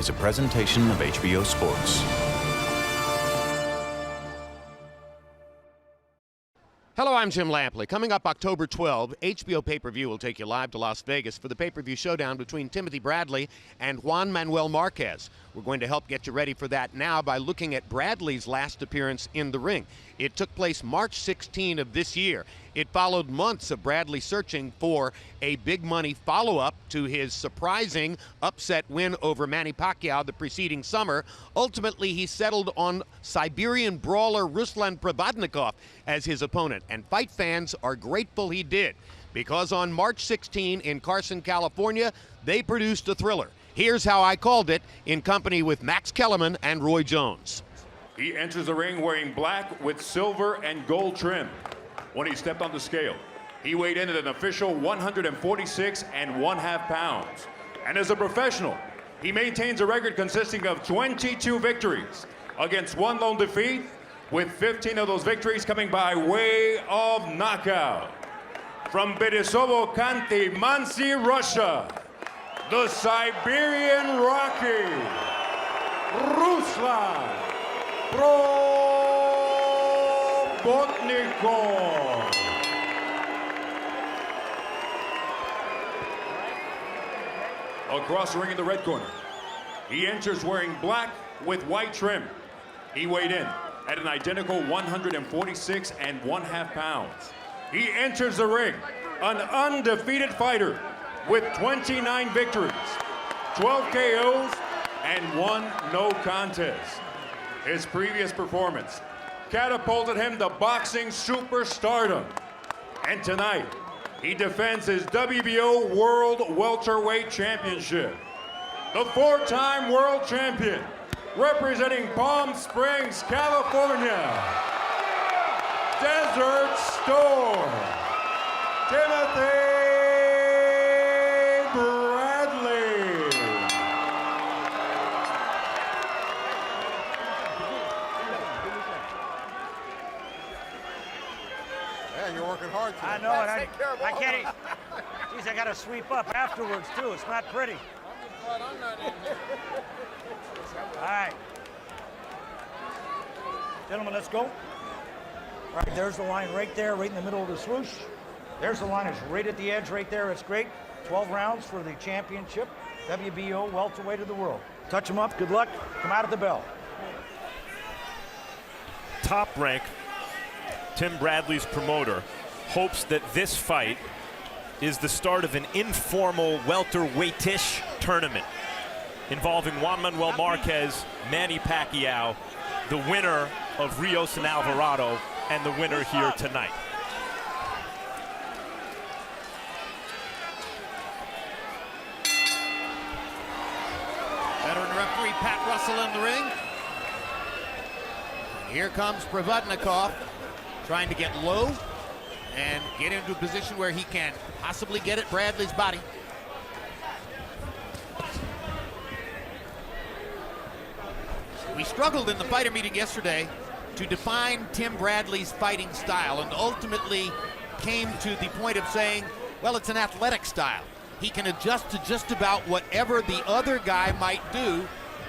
is a presentation of HBO Sports. Hello, I'm Jim Lampley. Coming up October 12, HBO pay-per-view will take you live to Las Vegas for the pay-per-view showdown between Timothy Bradley and Juan Manuel Marquez. We're going to help get you ready for that now by looking at Bradley's last appearance in the ring. It took place March 16 of this year. It followed months of Bradley searching for a big money follow-up to his surprising upset win over Manny Pacquiao the preceding summer. Ultimately, he settled on Siberian brawler Ruslan Provodnikov as his opponent, and fight fans are grateful he did, because on March 16 in Carson, California, they produced a thriller. Here's how I called it in company with Max Kellerman and Roy Jones. He enters the ring wearing black with silver and gold trim. When he stepped on the scale, he weighed in at an official 146 1/2 pounds. And as a professional, he maintains a record consisting of 22 victories against 1 lone defeat, with 15 of those victories coming by way of knockout. From Berisovo Khanty Mansi, Russia, the Siberian Rocky, Ruslan Provodnikov. Across the ring in the red corner, he enters wearing black with white trim. He weighed in at an identical 146 1/2 pounds. He enters the ring an undefeated fighter with 29 victories, 12 KOs, and 1 no contest. His previous performance catapulted him to boxing superstardom. And tonight, he defends his WBO World Welterweight Championship. The 4-time world champion, representing Palm Springs, California, Desert Storm, Timothy Bradley. Yeah, you're working hard today. I know it. I can't eat. Geez, I got to sweep up afterwards, too. It's not pretty. I'm just glad I'm not in here. All right. Gentlemen, let's go. All right, there's the line right there, right in the middle of the swoosh. There's the line. It's right at the edge right there. It's great. 12 rounds for the championship, WBO welterweight of the world. Touch them up. Good luck. Come out at the bell. Top Rank, Tim Bradley's promoter, hopes that this fight is the start of an informal welterweightish tournament involving Juan Manuel Marquez, Manny Pacquiao, the winner of Rios and Alvarado, and the winner here tonight. Veteran referee Pat Russell in the ring. And here comes Provodnikov, trying to get low and get into a position where he can possibly get at Bradley's body. We struggled in the fighter meeting yesterday to define Tim Bradley's fighting style, and ultimately came to the point of saying, well, it's an athletic style. He can adjust to just about whatever the other guy might do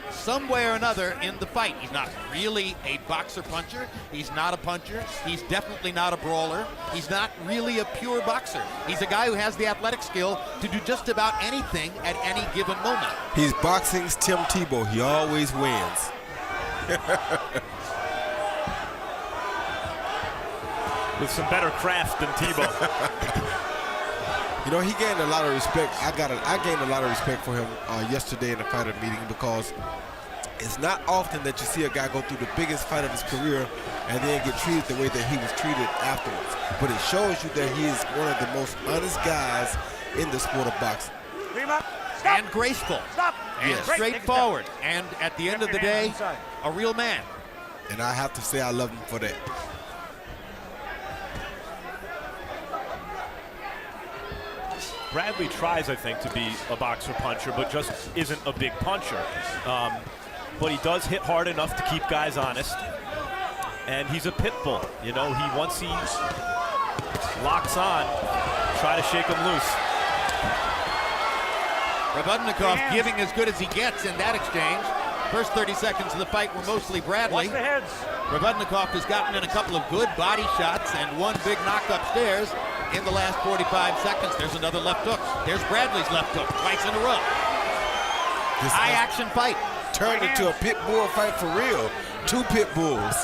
some way or another in the fight. He's not really a boxer-puncher. He's not a puncher. He's definitely not a brawler. He's not really a pure boxer. He's a guy who has the athletic skill to do just about anything at any given moment. He's boxing's Tim Tebow. He always wins. With some better craft than Tebow. You know, he gained a lot of respect. I gained a lot of respect for him yesterday in the fighter meeting, because it's not often that you see a guy go through the biggest fight of his career and then get treated the way that he was treated afterwards. But it shows you that he is one of the most honest guys in the sport of boxing. And graceful. Stop. And Yes. straightforward. And at the end of the day, a real man. And I have to say I love him for that. Bradley tries, I think, to be a boxer-puncher, but just isn't a big puncher. But he does hit hard enough to keep guys honest. And he's a pit bull. You know, once he locks on, try to shake him loose. Provodnikov giving as good as he gets in that exchange. First 30 seconds of the fight were mostly Bradley. Watch the heads. Provodnikov has gotten in a couple of good body shots and one big knock upstairs in the last 45 seconds. There's another left hook. There's Bradley's left hook, twice in a row. This High action fight. turned into a pit bull fight for real. 2 pit bulls.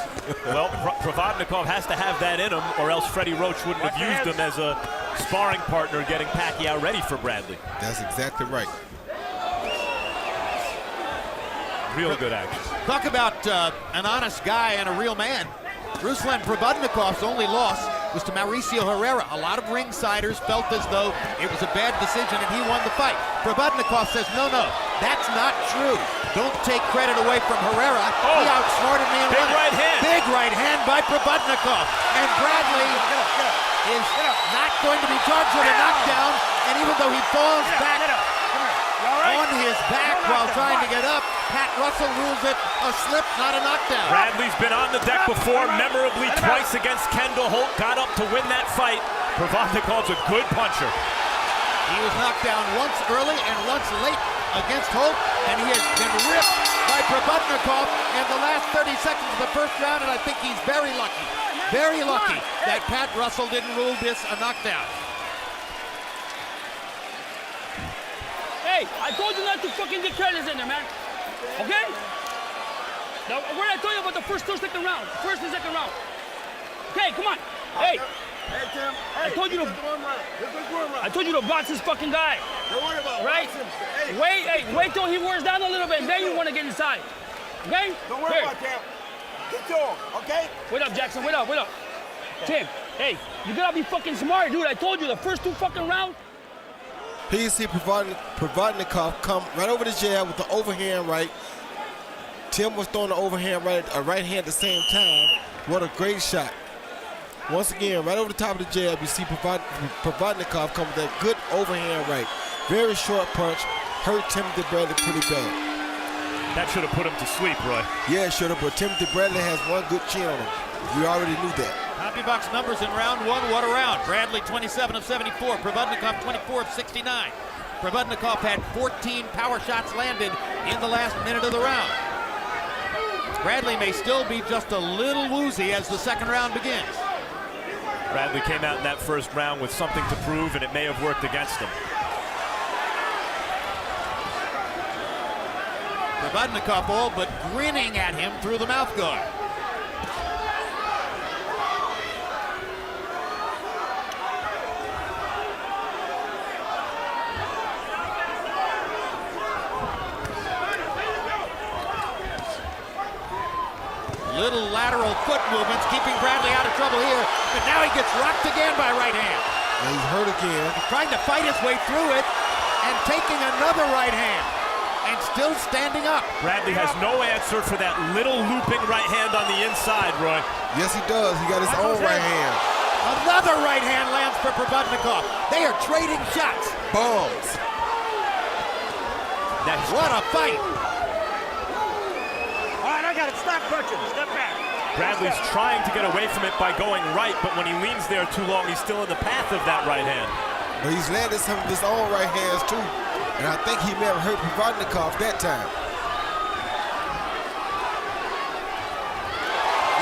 Well, Provodnikov has to have that in him, or else Freddie Roach wouldn't have used him as a sparring partner getting Pacquiao ready for Bradley. That's exactly right. Real good action. Talk about an honest guy and a real man. Ruslan Provodnikov's only loss was to Mauricio Herrera. A lot of ringsiders felt as though it was a bad decision and he won the fight. Provodnikov says, no, that's not true. Don't take credit away from Herrera. Oh, he outsmarted me and big won it. right hand. Big right hand by Provodnikov. And Bradley is not going to be charged with a knockdown. And even though he falls back on his back while trying to get up, Pat Russell rules it a slip, not a knockdown. Bradley's been on the deck before, memorably twice against Kendall Holt, got up to win that fight. Provodnikov's a good puncher. He was knocked down once early and once late against Holt, and he has been ripped by Provodnikov in the last 30 seconds of the first round, and I think he's very lucky that Pat Russell didn't rule this a knockdown. Hey, I told you not to fucking get careless in there, man. Okay? Now, what did I tell you about the first and second round? First and second round. Okay, come on. Hey. Hey, Tim. Hey, I told you to. I told you to box this fucking guy. Don't worry about it. Right? Hey. Wait till he wears down a little bit, and then you want to get inside. Okay? Don't worry about Tim. Get to him, okay? Wait up, Jackson. Wait up. Tim, hey, you gotta be fucking smart, dude. I told you the first 2 fucking rounds. Here you see Provodnikov come right over the jab with the overhand right. Tim was throwing the overhand right, a right hand at the same time. What a great shot. Once again, right over the top of the jab, you see Provodnikov come with that good overhand right. Very short punch, hurt Timothy Bradley pretty bad. That should have put him to sleep, Roy. Yeah, it should have, but Timothy Bradley has one good chin on him. We already knew that. CompuBox numbers in round 1, what a round. Bradley 27 of 74, Provodnikov 24 of 69. Provodnikov had 14 power shots landed in the last minute of the round. Bradley may still be just a little woozy as the second round begins. Bradley came out in that first round with something to prove, and it may have worked against him. Provodnikov all but grinning at him through the mouth guard. Little lateral foot movements keeping Bradley out of trouble here, but now he gets rocked again by right hand. And he's hurt again. He's trying to fight his way through it and taking another right hand and still standing up. Bradley has no answer for that little looping right hand on the inside, Roy. Yes, he does. He got his own right hand. Another right hand lands for Provodnikov. They are trading shots. Bombs. What a fight. All right, I got it. Stop punching. Step back. Bradley's trying to get away from it by going right, but when he leans there too long, he's still in the path of that right hand. But he's landed some of his own right hands too. And I think he may have hurt Provodnikov that time.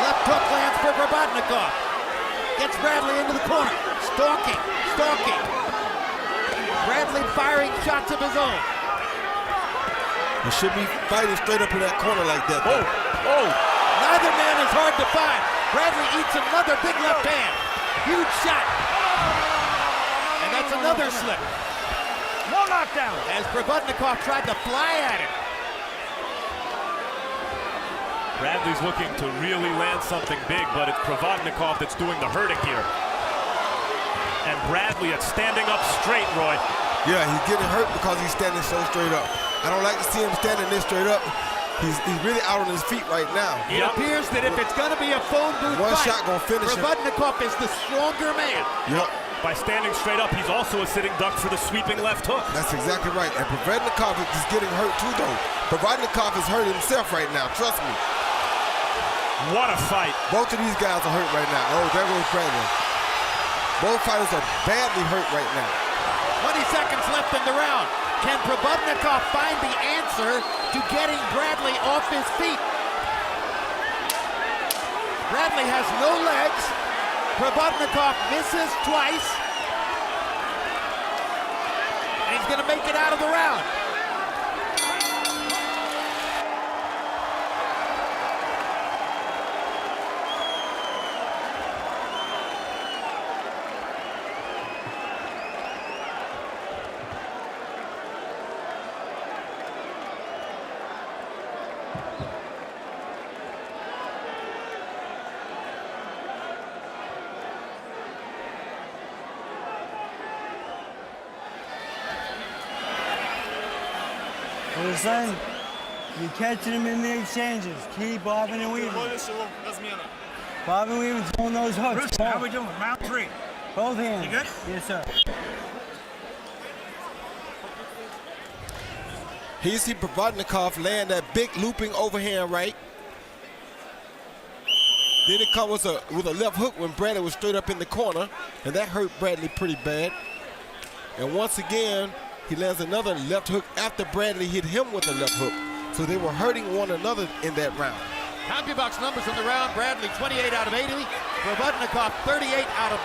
Left hook lands for Provodnikov. Gets Bradley into the corner. Stalking. Bradley firing shots of his own. He should be fighting straight up in that corner like that. Oh! Neither man is hard to find. Bradley eats another big left hand. Huge shot. And that's another slip. No knockdown. As Provodnikov tried to fly at it. Bradley's looking to really land something big, but it's Provodnikov that's doing the hurting here. And Bradley is standing up straight, Roy. Yeah, he's getting hurt because he's standing so straight up. I don't like to see him standing this straight up. He's really out on his feet right now. It appears that if it's going to be a phone booth One fight, shot gonna finish him. Provodnikov is the stronger man. Yep. By standing straight up, he's also a sitting duck for the sweeping left hook. That's exactly right. And Provodnikov is getting hurt too, though. Provodnikov is hurt himself right now. Trust me. What a fight. Both of these guys are hurt right now. Oh, there goes Bradley. Both fighters are badly hurt right now. 20 seconds left in the round. Can Provodnikov find the answer to getting Bradley off his feet? Bradley has no legs. Provodnikov misses twice. And he's going to make it out of the round. Ruslan, you're catching him in the exchanges. Keep bobbing and weaving. Bobbing and weaving, throwing those hooks. Ruslan, how we doing? Round 3. Both hands. You good? Yes, sir. Here you see Provodnikov land that big looping overhand right. Then it comes with a left hook when Bradley was straight up in the corner, and that hurt Bradley pretty bad. And once again, he lands another left hook after Bradley hit him with a left hook. So they were hurting one another in that round. CompuBox numbers in the round. Bradley 28 out of 80. Provodnikov 38 out of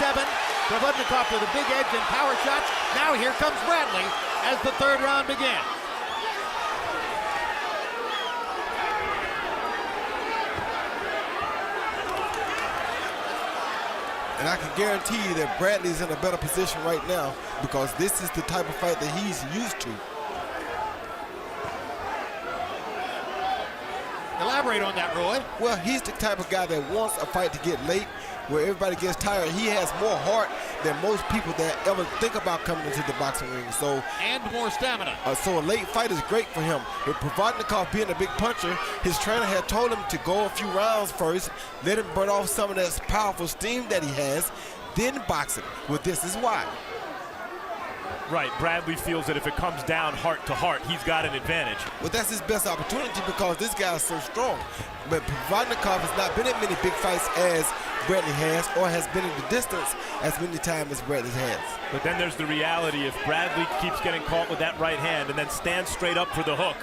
97. Provodnikov with a big edge in power shots. Now here comes Bradley as the third round begins. And I can guarantee you that Bradley's in a better position right now because this is the type of fight that he's used to. Elaborate on that, Roy. Well, he's the type of guy that wants a fight to get late, where everybody gets tired. He has more heart than most people that ever think about coming into the boxing ring. So, and more stamina. So a late fight is great for him. With Provodnikov being a big puncher, his trainer had told him to go a few rounds first, let him burn off some of that powerful steam that he has, then box him. Well, this is why. Right, Bradley feels that if it comes down heart to heart, he's got an advantage. Well, that's his best opportunity because this guy is so strong. But Provodnikov has not been in many big fights as Bradley has, or has been in the distance as many times as Bradley has. But then there's the reality, if Bradley keeps getting caught with that right hand and then stands straight up for the hook,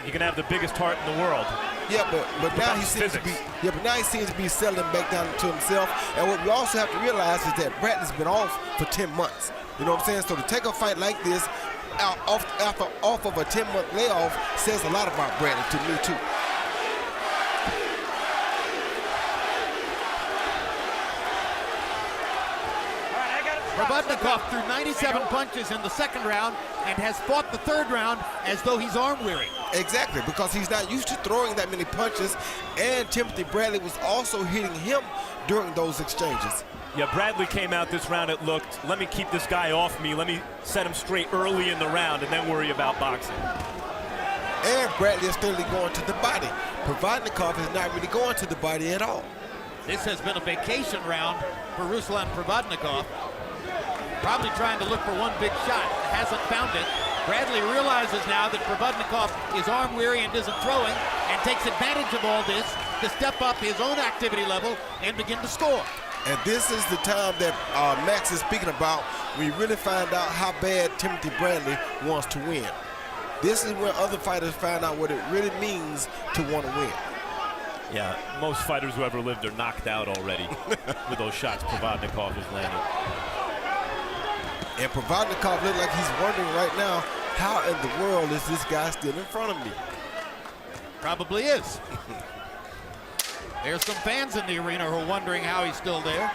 you can have the biggest heart in the world. Yeah, but now he seems to be settling back down to himself. And what we also have to realize is that Bradley's been off for 10 months. You know what I'm saying? So to take a fight like this off of a 10-month layoff says a lot about Bradley to me too. Provodnikov threw 97 punches in the second round and has fought the third round as though he's arm weary. Exactly, because he's not used to throwing that many punches, and Timothy Bradley was also hitting him during those exchanges. Yeah, Bradley came out this round, it looked, let me keep this guy off me, let me set him straight early in the round and then worry about boxing. And Bradley is steadily going to the body. Provodnikov is not really going to the body at all. This has been a vacation round for Ruslan Provodnikov. Probably trying to look for one big shot, hasn't found it. Bradley realizes now that Provodnikov is arm weary and isn't throwing, and takes advantage of all this to step up his own activity level and begin to score. And this is the time that Max is speaking about when you really find out how bad Timothy Bradley wants to win. This is where other fighters find out what it really means to want to win. Yeah, most fighters who ever lived are knocked out already with those shots Provodnikov has landed. And Provodnikov looks like he's wondering right now, how in the world is this guy still in front of me? Probably is. There's some fans in the arena who are wondering how he's still there.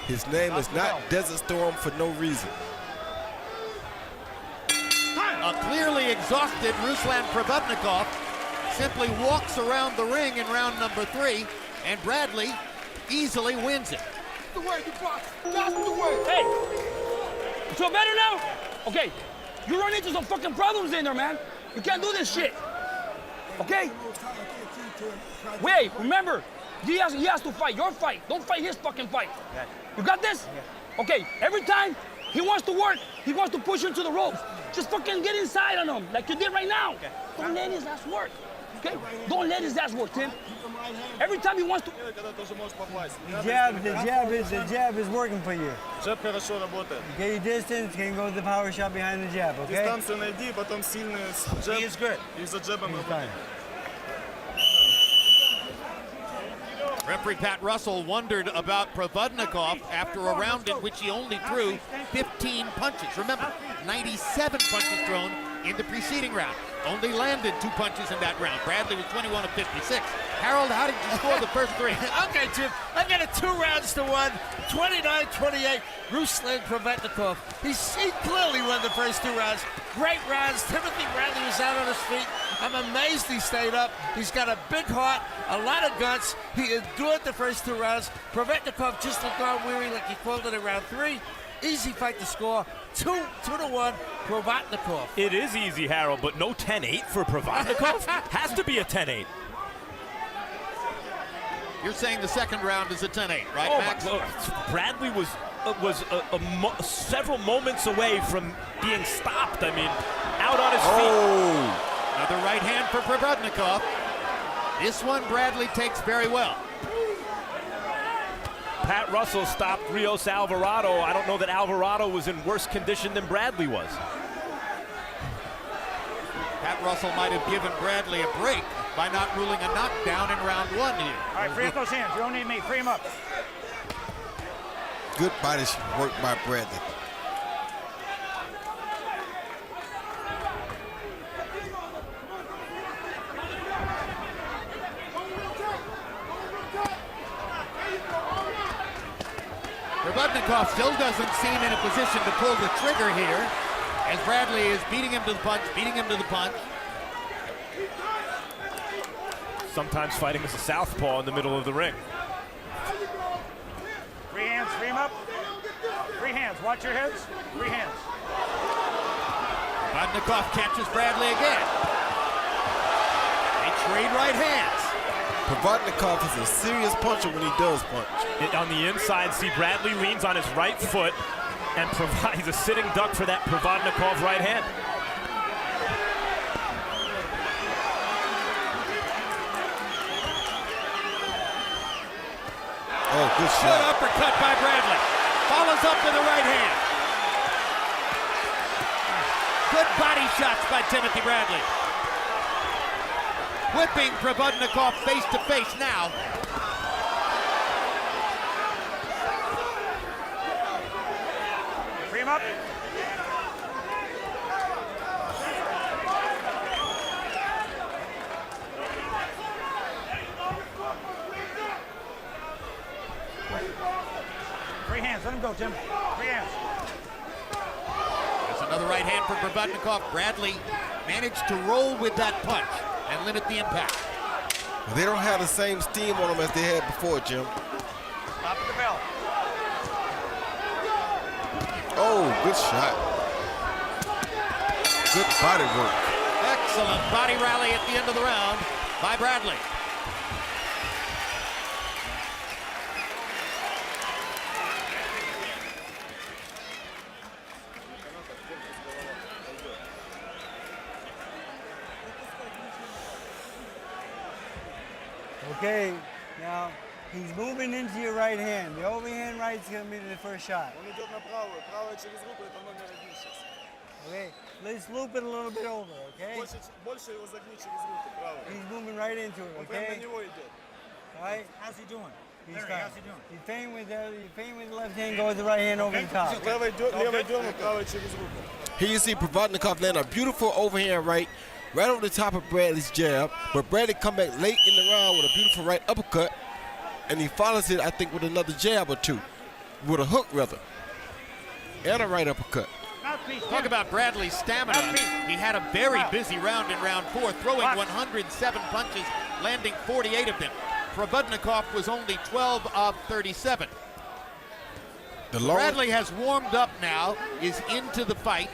His name is not Desert Storm for no reason. A clearly exhausted Ruslan Provodnikov simply walks around the ring in round number 3, and Bradley easily wins it. The way you box. That's the way. Hey, you feel better now? Okay, you run into some fucking problems in there, man. You can't do this shit. Okay? Wait, remember, he has to fight your fight. Don't fight his fucking fight. You got this? Okay, every time he wants to work, he wants to push you into the ropes. Just fucking get inside on him, like you did right now. Don't let his ass work. Okay? Don't let his ass work, Tim. Every time he wants to. The jab is working for you. Джеб хорошо работает. Get your distance, can go to the power shot behind the jab, okay? Дистанцию найди, потом сильный джеб. He is good. И за джебом He's работай. fine. Referee Pat Russell wondered about Provodnikov after a round in which he only threw 15 punches. Remember, 97 punches thrown in the preceding round. Only landed 2 punches in that round. Bradley was 21 of 56. Harold, how did you score the first 3? Okay, Jim, I got it 2 rounds to 1, 29-28, Ruslan Provodnikov. He clearly won the first 2 rounds. Great rounds. Timothy Bradley was out on his feet. I'm amazed he stayed up. He's got a big heart, a lot of guts. He endured the first 2 rounds. Provodnikov just looked on weary like he called it in round 3. Easy fight to score. 2-1, Provodnikov. It is easy, Harold, but no 10-8 for Provodnikov? Has to be a 10-8. You're saying the second round is a 10-8, right, Oh, Max? my God. Bradley was several moments away from being stopped. I mean, out on his feet. Another right hand for Provodnikov. This one Bradley takes very well. Pat Russell stopped Rios Alvarado. I don't know that Alvarado was in worse condition than Bradley was. Pat Russell might have given Bradley a break by not ruling a knockdown in round 1 here. All right, free up those hands. You don't need me. Free him up. Good body work by Bradley. Provodnikov still doesn't seem in a position to pull the trigger here as Bradley is beating him to the punch, beating him to the punch. Sometimes fighting as a southpaw in the middle of the ring. Free hands. Free him up. Free hands. Watch your heads. Free hands. Provodnikov catches Bradley again. They trade right hands. Provodnikov is a serious puncher when he does punch. On the inside, see Bradley leans on his right foot and provides a sitting duck for that Provodnikov right hand. Oh, good Good shot. uppercut by Bradley. Follows up with a right hand. Good body shots by Timothy Bradley. Whipping Provodnikov face to face now. Free him up. Free hands. Let him go, Tim. Free hands. There's another right hand for Provodnikov. Bradley managed to roll with that punch and limit the impact. They don't have the same steam on them as they had before, Jim. Stop at the bell. Oh, good shot. Good body work. Excellent body rally at the end of the round by Bradley. Okay, now he's moving into your right hand. The overhand right's gonna be the first shot. Он идет на правую. Правая через руку, это номер 1 сейчас. Okay, let's loop it a little bit over, okay? Больше его загни через руку, правую. He's moving right into it, Он прямо на okay? него идет. All right? How's he doing? He's Larry, fine. how's he doing? He's feigning with the left hand, go with the right hand over the top. Левой дерну, правой через руку. Here you see Provodnikov land a beautiful overhand right over the top of Bradley's jab, but Bradley come back late in the round with a beautiful right uppercut, and he follows it, I think, with another jab or two, with a hook rather, and a right uppercut. Talk about Bradley's stamina. He had a very busy round in round 4, throwing 107 punches, landing 48 of them. Provodnikov was only 12 of 37. Bradley has warmed up now, is into the fight,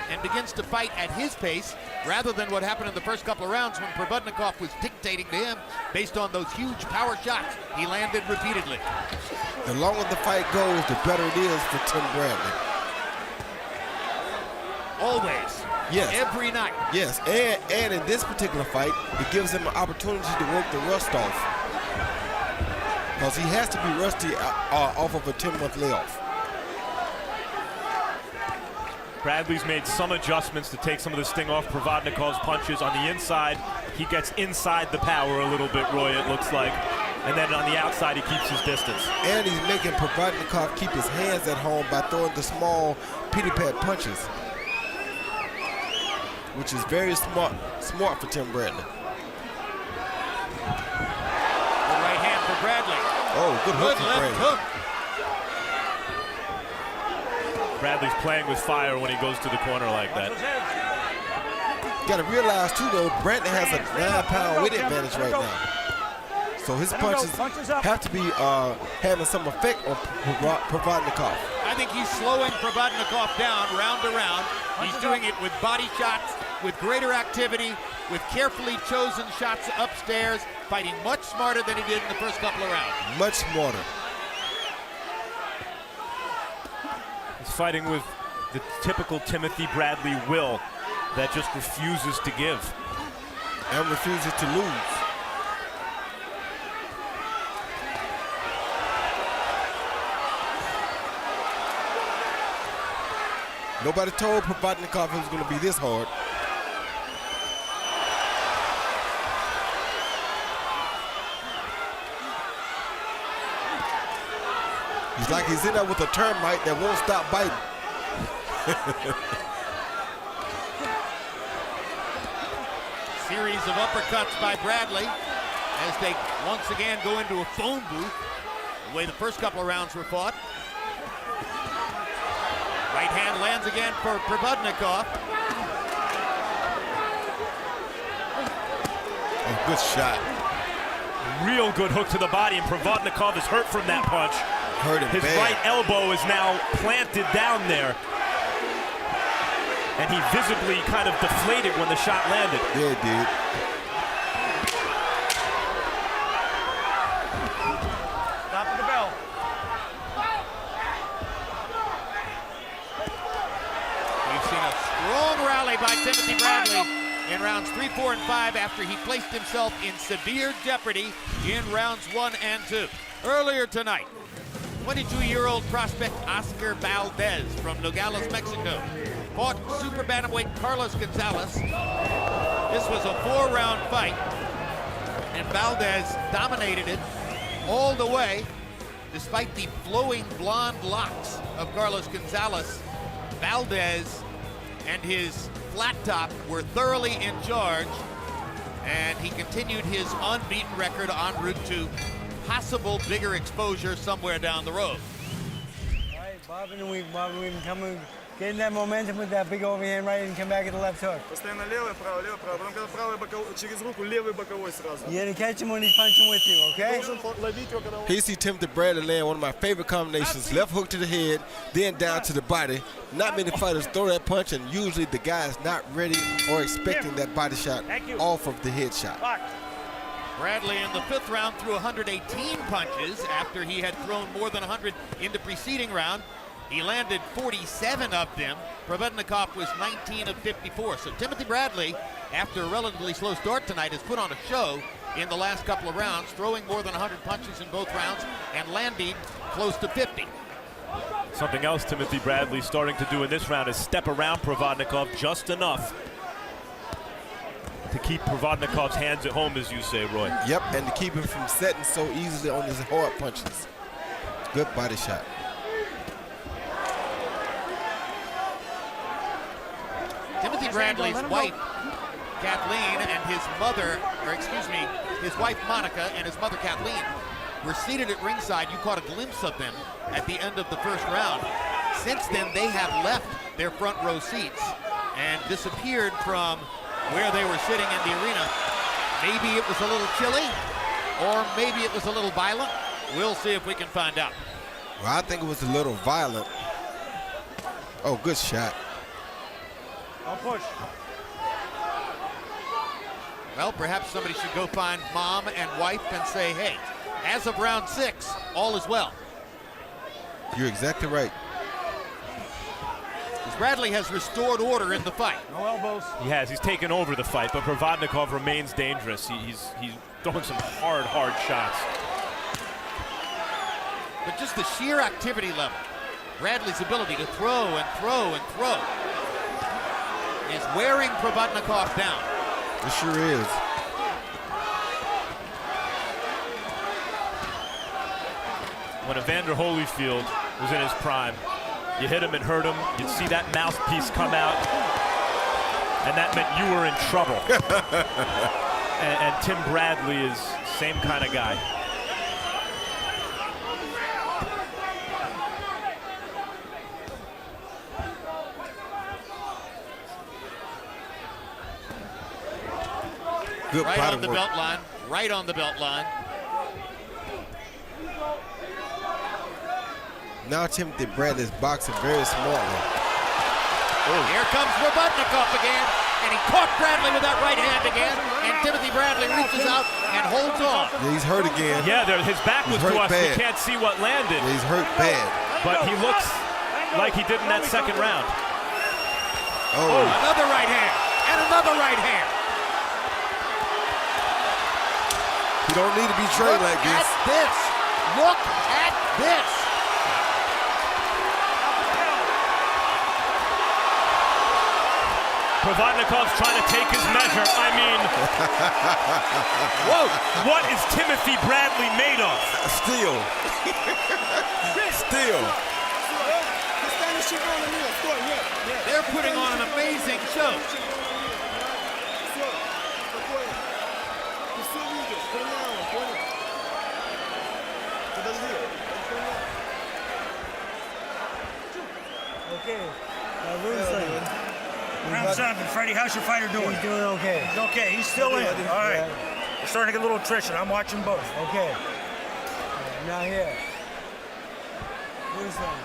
and begins to fight at his pace rather than what happened in the first couple of rounds when Provodnikov was dictating to him based on those huge power shots he landed repeatedly. The longer the fight goes, the better it is for Tim Bradley. Always. Yes. Every night. Yes, and in this particular fight, it gives him an opportunity to work the rust off. Because he has to be rusty off of a 10-month layoff. Bradley's made some adjustments to take some of the sting off Provodnikov's punches. On the inside, he gets inside the power a little bit, Roy, it looks like. And then on the outside, he keeps his distance. And he's making Provodnikov keep his hands at home by throwing the small pity-pat punches, which is very smart for Tim Bradley. The right hand for Bradley. Oh, good hook for Bradley. Hook. Bradley's playing with fire when he goes to the corner like that. You got to realize, too, though, Bradley has a 9-pound weight advantage right now. So his punches have to be having some effect on Provodnikov. I think he's slowing Provodnikov down round to round. He's doing it with body shots, with greater activity, with carefully chosen shots upstairs, fighting much smarter than he did in the first couple of rounds. Much smarter. He's fighting with the typical Timothy Bradley will that just refuses to give. And refuses to lose. Nobody told Provodnikov it was going to be this hard. He's like he's in there with a termite that won't stop biting. Series of uppercuts by Bradley as they once again go into a phone booth, the way the first couple of rounds were fought. Right hand lands again for Provodnikov. Oh, good shot. Real good hook to the body, and Provodnikov is hurt from that punch. Hurt him His bad. right elbow is now planted down there. And he visibly kind of deflated when the shot landed. Yeah, it did. Top of the bell. We've seen a strong rally by Timothy Bradley in rounds 3, 4, and 5 after he placed himself in severe jeopardy in rounds 1 and 2. Earlier tonight, 22-year-old prospect Oscar Valdez from Nogales, Mexico, fought super bantamweight Carlos Gonzalez. This was a 4-round fight, and Valdez dominated it all the way, despite the flowing blonde locks of Carlos Gonzalez. Valdez and his flat top were thoroughly in charge, and he continued his unbeaten record en route to possible bigger exposure somewhere down the road. All right, bobbing and weaving, coming, getting that momentum with that big overhand right and come back at the left hook. Постоянно левый, правый, потом когда правый боковой, через руку левый боковой сразу. You're gonna catch him when he's punching with you, okay? Должен ловить его, когда он... Here you see Timothy Bradley land one of my favorite combinations. Left hook to the head, then down to the body. Not many fighters throw that punch, and usually the guy is not ready or expecting that body shot off of the head shot. Bradley in the 5th round threw 118 punches after he had thrown more than 100 in the preceding round. He landed 47 of them. Provodnikov was 19 of 54. So Timothy Bradley, after a relatively slow start tonight, has put on a show in the last couple of rounds, throwing more than 100 punches in both rounds and landing close to 50. Something else Timothy Bradley starting to do in this round is step around Provodnikov just enough to keep Provodnikov's hands at home, as you say, Roy. Yep, and to keep him from setting so easily on his hard punches. Good body shot. Timothy Bradley's wife, Kathleen, and his mother, or excuse me, his wife Monica and his mother Kathleen were seated at ringside. You caught a glimpse of them at the end of the first round. Since then, they have left their front row seats and disappeared from where they were sitting in the arena. Maybe it was a little chilly, or maybe it was a little violent. We'll see if we can find out. Well, I think it was a little violent. Oh, good shot. Don't push. Well, perhaps somebody should go find mom and wife and say, hey, as of round 6, all is well. You're exactly right. As Bradley has restored order in the fight. No elbows. He has. He's taken over the fight, but Provodnikov remains dangerous. He's throwing some hard shots. But just the sheer activity level, Bradley's ability to throw and throw and throw is wearing Provodnikov down. It sure is. When Evander Holyfield was in his prime, you hit him and hurt him, you'd see that mouthpiece come out, and that meant you were in trouble. and Tim Bradley is the same kind of guy. Good right body on the work. belt line, right on the belt line. Now Timothy Bradley is boxing very smartly. Oh. Here comes Provodnikov again, and he caught Bradley with that right hand again, and Timothy Bradley reaches out and holds on. Yeah, he's hurt again. Yeah, his back was to us. Bad. We can't see what landed. Yeah, he's hurt bad. But he looks like he did in that second round. Oh, another right hand, and another right hand. You don't need to be trained like this. Look at this. Provodnikov's trying to take his measure. I mean, whoa, what is Timothy Bradley made of? Steel. Steel. They're putting on an amazing show. Okay. Ruslan. Round 7, Freddie, how's your fighter doing? He's doing okay. He's okay, he's still in. All right. We're starting to get a little attrition. I'm watching both. Okay. Now here. Ruslan.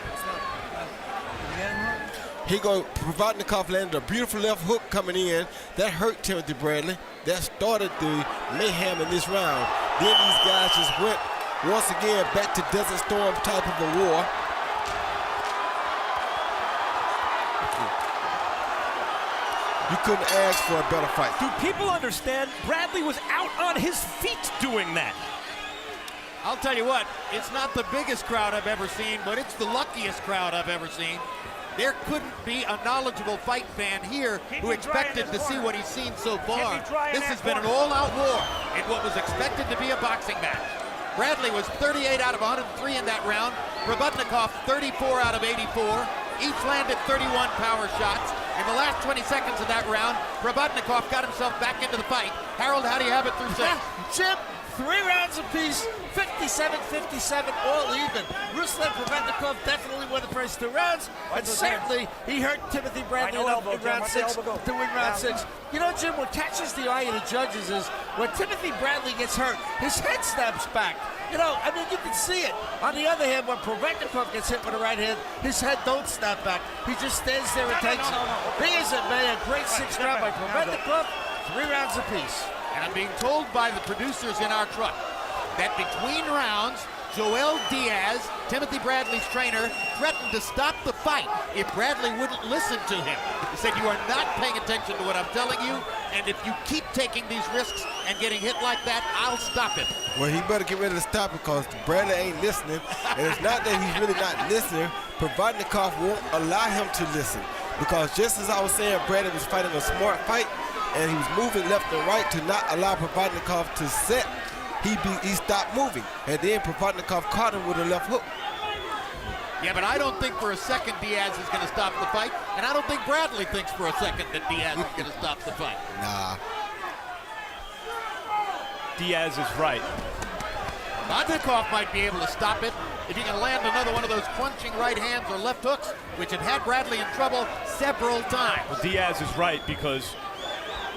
He Provodnikov landed a beautiful left hook coming in. That hurt Timothy Bradley. That started the mayhem in this round. Then these guys just went once again back to Desert Storm type of a war. You couldn't ask for a better fight. Do people understand? Bradley was out on his feet doing that. I'll tell you what, it's not the biggest crowd I've ever seen, but it's the luckiest crowd I've ever seen. There couldn't be a knowledgeable fight fan here who expected to see what he's seen so far. This has been an all-out war in what was expected to be a boxing match. Bradley was 38 out of 103 in that round. Provodnikov 34 out of 84. Each landed 31 power shots. In the last 20 seconds of that round, Provodnikov got himself back into the fight. Harold, how do you have it through 6? Jim, 3 rounds apiece, 57-57, all even. Ruslan Provodnikov definitely won the first 2 rounds, and certainly he hurt Timothy Bradley enough in round 6 to win round 6. You know, Jim, what catches the eye of the judges is when Timothy Bradley gets hurt, his head snaps back. You know, I mean, you can see it. On the other hand, when Provodnikov gets hit with a right hand, his head don't snap back. He just stands there and takes it. Be as it may, a great 6th round by Provodnikov, 3 rounds apiece. And I'm being told by the producers in our truck that between rounds, Joel Diaz, Timothy Bradley's trainer, threatened to stop the fight if Bradley wouldn't listen to him. He said, you are not paying attention to what I'm telling you, and if you keep taking these risks and getting hit like that, I'll stop it. Well, he better get ready to stop because Bradley ain't listening, and it's not that he's really not listening. Provodnikov won't allow him to listen because just as I was saying, Bradley was fighting a smart fight, and he was moving left and right to not allow Provodnikov to set. He stopped moving, and then Provodnikov caught him with a left hook. Yeah, but I don't think for a second Diaz is going to stop the fight, and I don't think Bradley thinks for a second that Diaz is going to stop the fight. Nah. Diaz is right. Provodnikov might be able to stop it if he can land another one of those crunching right hands or left hooks, which have had Bradley in trouble several times. Well, Diaz is right because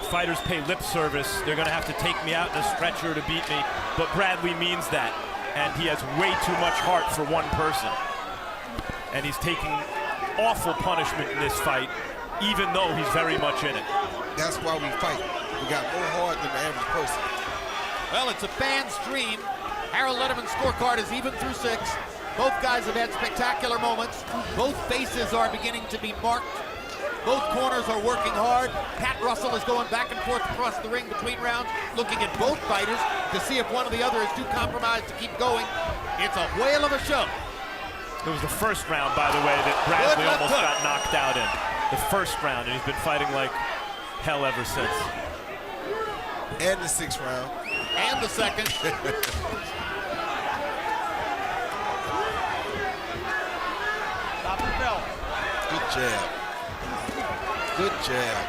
fighters pay lip service. They're going to have to take me out in a stretcher to beat me, but Bradley means that, and he has way too much heart for one person. And he's taking awful punishment in this fight, even though he's very much in it. That's why we fight. We got more heart than the average person. Well, it's a fan stream. Harold Letterman's scorecard is even through 6. Both guys have had spectacular moments. Both faces are beginning to be marked Both corners are working hard. Pat Russell is going back and forth across the ring between rounds, looking at both fighters to see if one or the other is too compromised to keep going. It's a whale of a show. It was the first round, by the way, that Bradley almost got knocked out in. The first round, and he's been fighting like hell ever since. And the 6th round. And the 2nd. Stop the bell. Good jab. Good jab.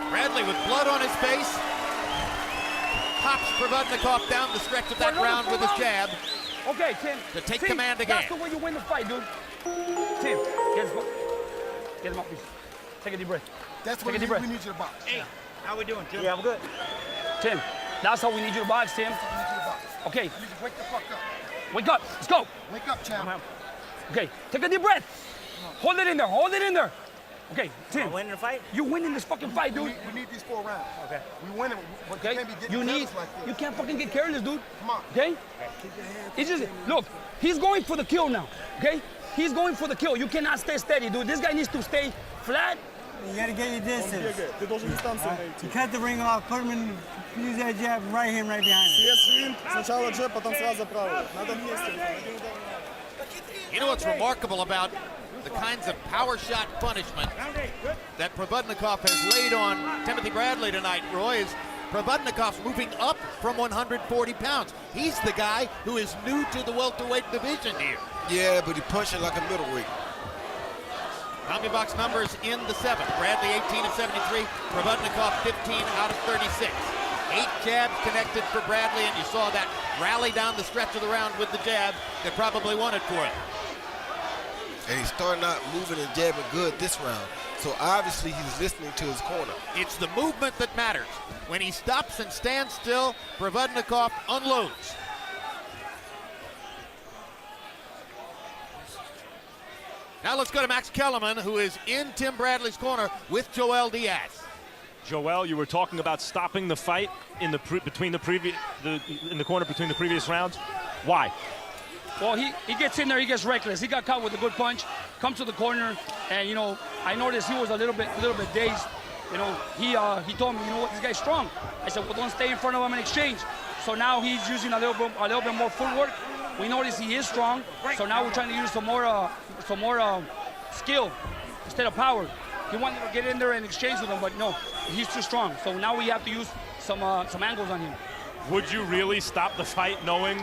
Bradley with blood on his face. Pops Provodnikov down the stretch of that round with his jab. Okay, Tim. To take command again. That's the way you win the fight, dude. Tim, get him up, please. Take a deep breath. That's what we need you to box. Hey, how we doing, Tim? Yeah, I'm good. Tim, that's how we need you to box, Tim. Okay. You just wake the fuck up. Wake up. Let's go. Wake up, champ. Okay, take a deep breath. Hold it in there. Hold it in there. Okay, Tim. Winning the fight? You winning this fucking fight, dude. We need these 4 rounds. Okay. We win it. But Okay. you can't be getting You need. careless like this. You can't fucking get careless, dude. Come on. Okay. It's just look. He's going for the kill now. Okay. He's going for the kill. You cannot stay steady, dude. This guy needs to stay flat. You gotta get your distance. Ты должен дистанцию найти. You cut the ring off, put him in, use that jab, right him right behind him. Без винт, сначала джеб, потом сразу правый. Надо вместе. Один удар. You know what's remarkable about the kinds of power shot punishment that Provodnikov has laid on Timothy Bradley tonight, Roy, is Provodnikov's moving up from 140 pounds. He's the guy who is new to the welterweight division here. Yeah, but he punching like a middleweight. CompuBox numbers in the 7th. Bradley 18 of 73, Provodnikov 15 out of 36. 8 jabs connected for Bradley, and you saw that rally down the stretch of the round with the jab that probably won it for him. And he's starting out moving and jabbing good this round. So obviously he's listening to his corner. It's the movement that matters. When he stops and stands still, Provodnikov unloads. Now let's go to Max Kellerman, who is in Tim Bradley's corner with Joel Diaz. Joel, you were talking about stopping the fight in the corner between the previous rounds. Why? Well, he gets in there, he gets reckless. He got caught with a good punch, comes to the corner, and you know, I noticed he was a little bit dazed. You know, he told me, you know what, this guy's strong. I said, well, don't stay in front of him and exchange. So now he's using a little bit more footwork. We notice he is strong, so now we're trying to use some more skill instead of power. He wanted to get in there and exchange with him, but no, he's too strong. So now we have to use some angles on him. Would you really stop the fight knowing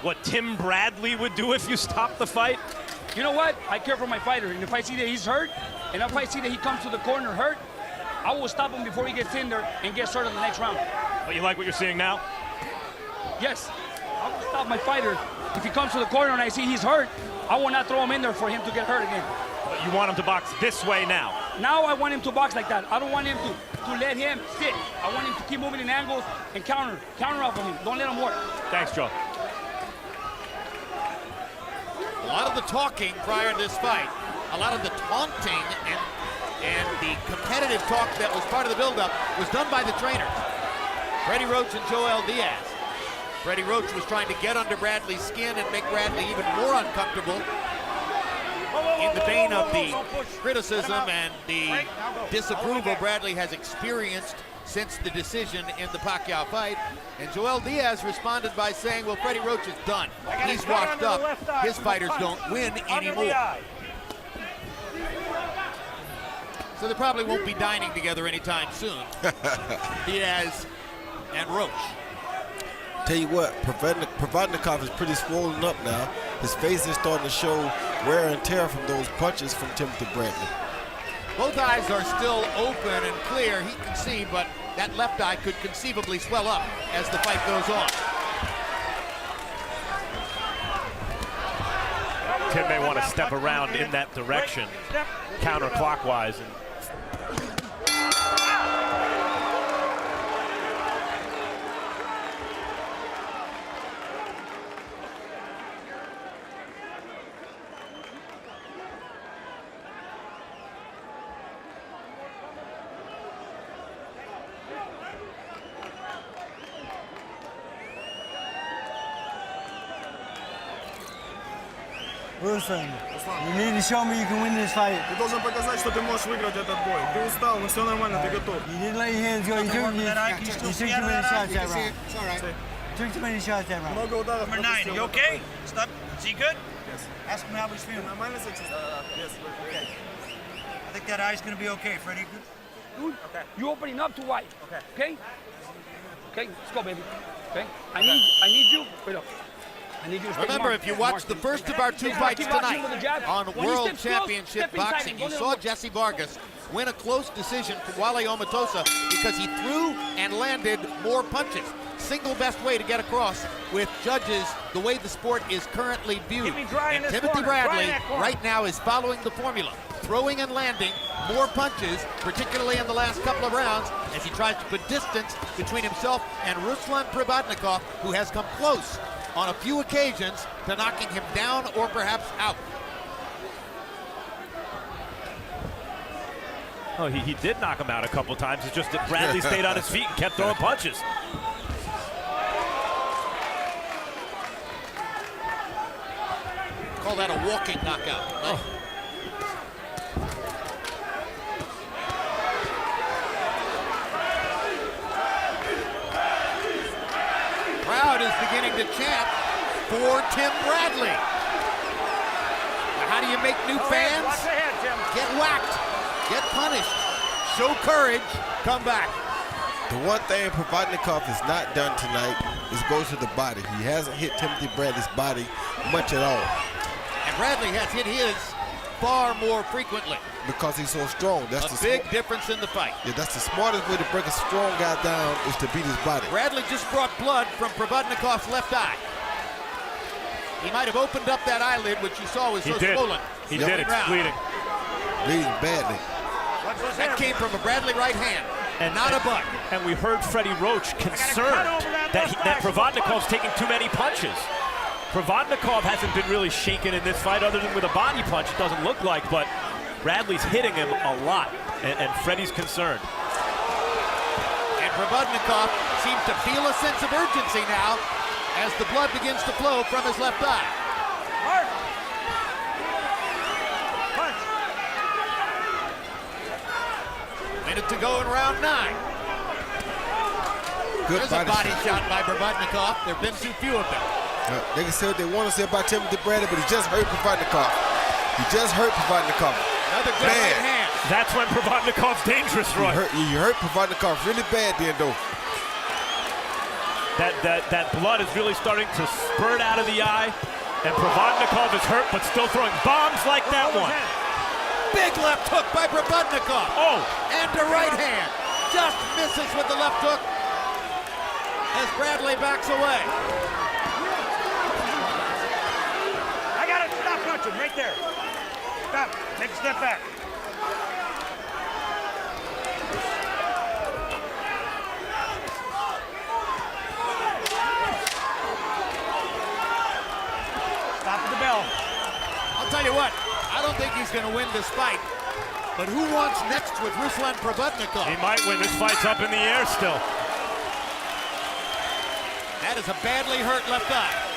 what Tim Bradley would do if you stopped the fight? You know what? I care for my fighter, and if I see that he's hurt, and if I see that he comes to the corner hurt, I will stop him before he gets in there and get started in the next round. But you like what you're seeing now? Yes, I will stop my fighter. If he comes to the corner and I see he's hurt, I will not throw him in there for him to get hurt again. But you want him to box this way now? Now I want him to box like that. I don't want him to let him sit. I want him to keep moving in angles and counter off of him. Don't let him work. Thanks, Joe. A lot of the talking prior to this fight, a lot of the taunting and the competitive talk that was part of the buildup was done by the trainers, Freddie Roach and Joel Diaz. Freddie Roach was trying to get under Bradley's skin and make Bradley even more uncomfortable in the vein of the criticism and the disapproval Bradley has experienced since the decision in the Pacquiao fight. And Joel Diaz responded by saying, well, Freddie Roach is done. He's washed up. His fighters don't win anymore. So they probably won't be dining together anytime soon. Diaz and Roach. Tell you what, Provodnikov is pretty swollen up now. His face is starting to show wear and tear from those punches from Timothy Bradley. Both eyes are still open and clear. He can see, but that left eye could conceivably swell up as the fight goes on. Tim may want to step around in that direction, counterclockwise. And Ruslan, you need to show me you can win this fight. Ты должен показать, что ты можешь выиграть этот бой. Ты устал, но все нормально, ты готов. You didn't let your hands go. You took too many shots that round. It's all right. You took too many shots that round. Много ударов. Number 9, you okay? Stop. Is he good? Yes. Ask him how he's feeling. Нормально сейчас? Yes. Okay. I think that eye's going to be okay, Freddie. Dude, Okay. you opening up too wide. Okay. Okay? Okay, let's go, baby. Okay? I need you. Wait up. I need you to stay Remember, marked. if you watched the first of our 2 fights Keep watching him tonight with the jab. on When he World steps close, Championship step inside Boxing, him. you Go saw there. Jesse Vargas win a close decision from Wale Omatosa because he threw and landed more punches. Single best way to get across with judges the way the sport is currently viewed. Keep me dry in And this Timothy corner, dry in Bradley that corner. right now is following the formula, throwing and landing more punches, particularly in the last couple of rounds, as he tries to put distance between himself and Ruslan Provodnikov, who has come close on a few occasions to knocking him down or perhaps out. Oh, he did knock him out a couple times. It's just that Bradley stayed on his feet and kept throwing punches. Call that a walking knockout. Right? Crowd is beginning to chant for Tim Bradley. Now, how do you make new fans? Watch the head, Tim. Get whacked, get punished, show courage, come back. The one thing Provodnikov has not done tonight is go to the body. He hasn't hit Timothy Bradley's body much at all. And Bradley has hit his far more frequently. Because he's so strong. That's A big difference in the fight. Yeah, that's the smartest way to break a strong guy down is to beat his body. Bradley just brought blood from Provodnikov's left eye. He might have opened up that eyelid, which you saw was so swollen. He did. It's bleeding. Bleeding badly. That came from a Bradley right hand, and not a butt. And we heard Freddie Roach concerned that Provodnikov's taking too many punches. Provodnikov hasn't been really shaken in this fight other than with a body punch, it doesn't look like, but Bradley's hitting him a lot, and Freddie's concerned. And Provodnikov seems to feel a sense of urgency now as the blood begins to flow from his left eye. Hard. Punch. Minute to go in round 9. Good There's a body shot by Provodnikov. There have been too few of them. They can say what they want to say about Timothy Bradley, but he just hurt Provodnikov. He just hurt Provodnikov. Another good right hand. That's when Provodnikov's dangerous, Roy. You hurt Provodnikov really bad then, though. That blood is really starting to spurt out of the eye, and Provodnikov is hurt, but still throwing bombs like that one. Big left hook by Provodnikov. Oh! And a right hand. Just misses with the left hook as Bradley backs away. I got it. Stop punching right there. Stop. Take a step back. Stop at the bell. I'll tell you what, I don't think he's going to win this fight. But who wants next with Ruslan Provodnikov? He might win. This fight's up in the air still. That is a badly hurt left eye.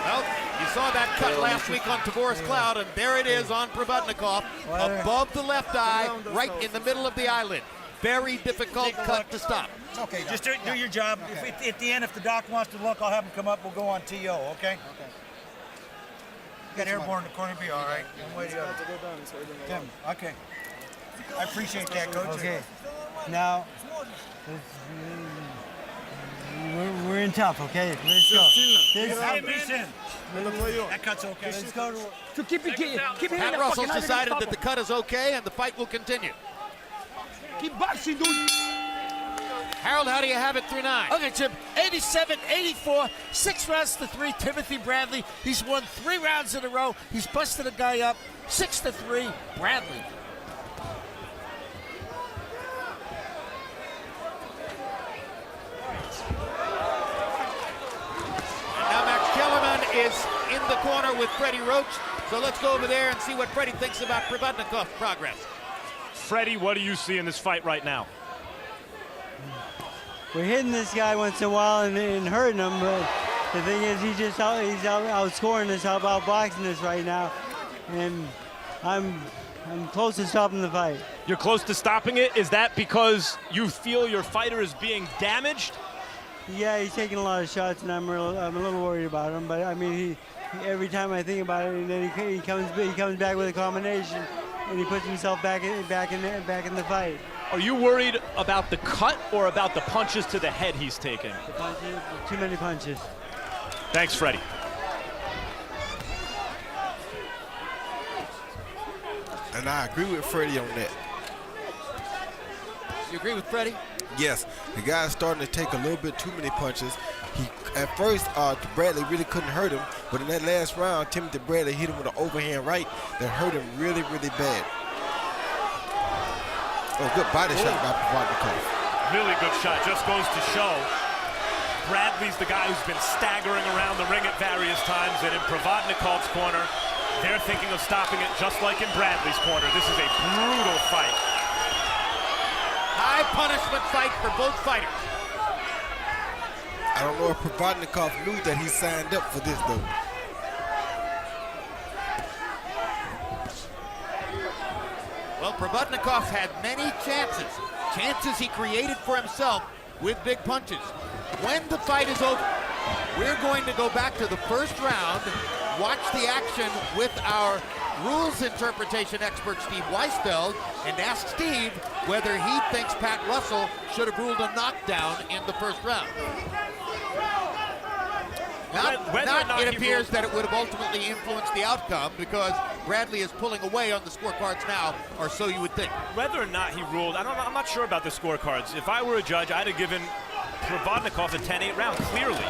Well, you saw that cut last week on Tavoris Cloud, and there it is on Provodnikov, above the left eye, right in the middle of the eyelid. Very difficult cut to stop. Okay, just do your job. If, at the end, if the doc wants to look, I'll have him come up. We'll go on TO, okay? Okay. Got airborne in the corner, be all right. One way or the other. Tim, okay. I appreciate that, Coach. Okay. Now, we're in tough, okay? Let's go. Hey, man. That cut's okay. Let's go. So keep it hitting Pat that Russell's fucking decided that the cut is okay and the fight will continue. Keep boxing, dude. Harold, how do you have it through 9? Okay, Jim, 87-84, 6 rounds to 3, Timothy Bradley. He's won 3 rounds in a row. He's busted a guy up, 6-3, Bradley. And now Max Kellerman is in the corner. corner with Freddie Roach. So let's go over there and see what Freddie thinks about Provodnikov's progress. Freddie, what do you see in this fight right now? We're hitting this guy once in a while and hurting him, but the thing is he's outscoring us, outboxing us right now. And I'm close to stopping the fight. You're close to stopping it? Is that because you feel your fighter is being damaged? Yeah, he's taking a lot of shots, and I'm a little worried about him. But I mean, he every time I think about it, and then he comes back with a combination, and he puts himself back in the fight. Are you worried about the cut or about the punches to the head he's taking? The punches, too many punches. Thanks, Freddie. And I agree with Freddie on that. You agree with Freddie? Yes, the guy's starting to take a little bit too many punches. At first, Bradley really couldn't hurt him, but in that last round, Timothy Bradley hit him with an overhand right that hurt him really, really bad. Oh, good body shot by Provodnikov. Really good shot. Just goes to show Bradley's the guy who's been staggering around the ring at various times, and in Provodnikov's corner, they're thinking of stopping it just like in Bradley's corner. This is a brutal fight. High punishment fight for both fighters. I don't know if Provodnikov knew that he signed up for this, though. Well, Provodnikov had many chances he created for himself with big punches. When the fight is over, we're going to go back to the first round, watch the action with our rules interpretation expert Steve Weisfeld, and ask Steve whether he thinks Pat Russell should have ruled a knockdown in the first round. It appears that it would have ultimately influenced the outcome because Bradley is pulling away on the scorecards now, or so you would think. Whether or not he ruled, I'm not sure about the scorecards. If I were a judge, I'd have given Provodnikov a 10-8 round, clearly.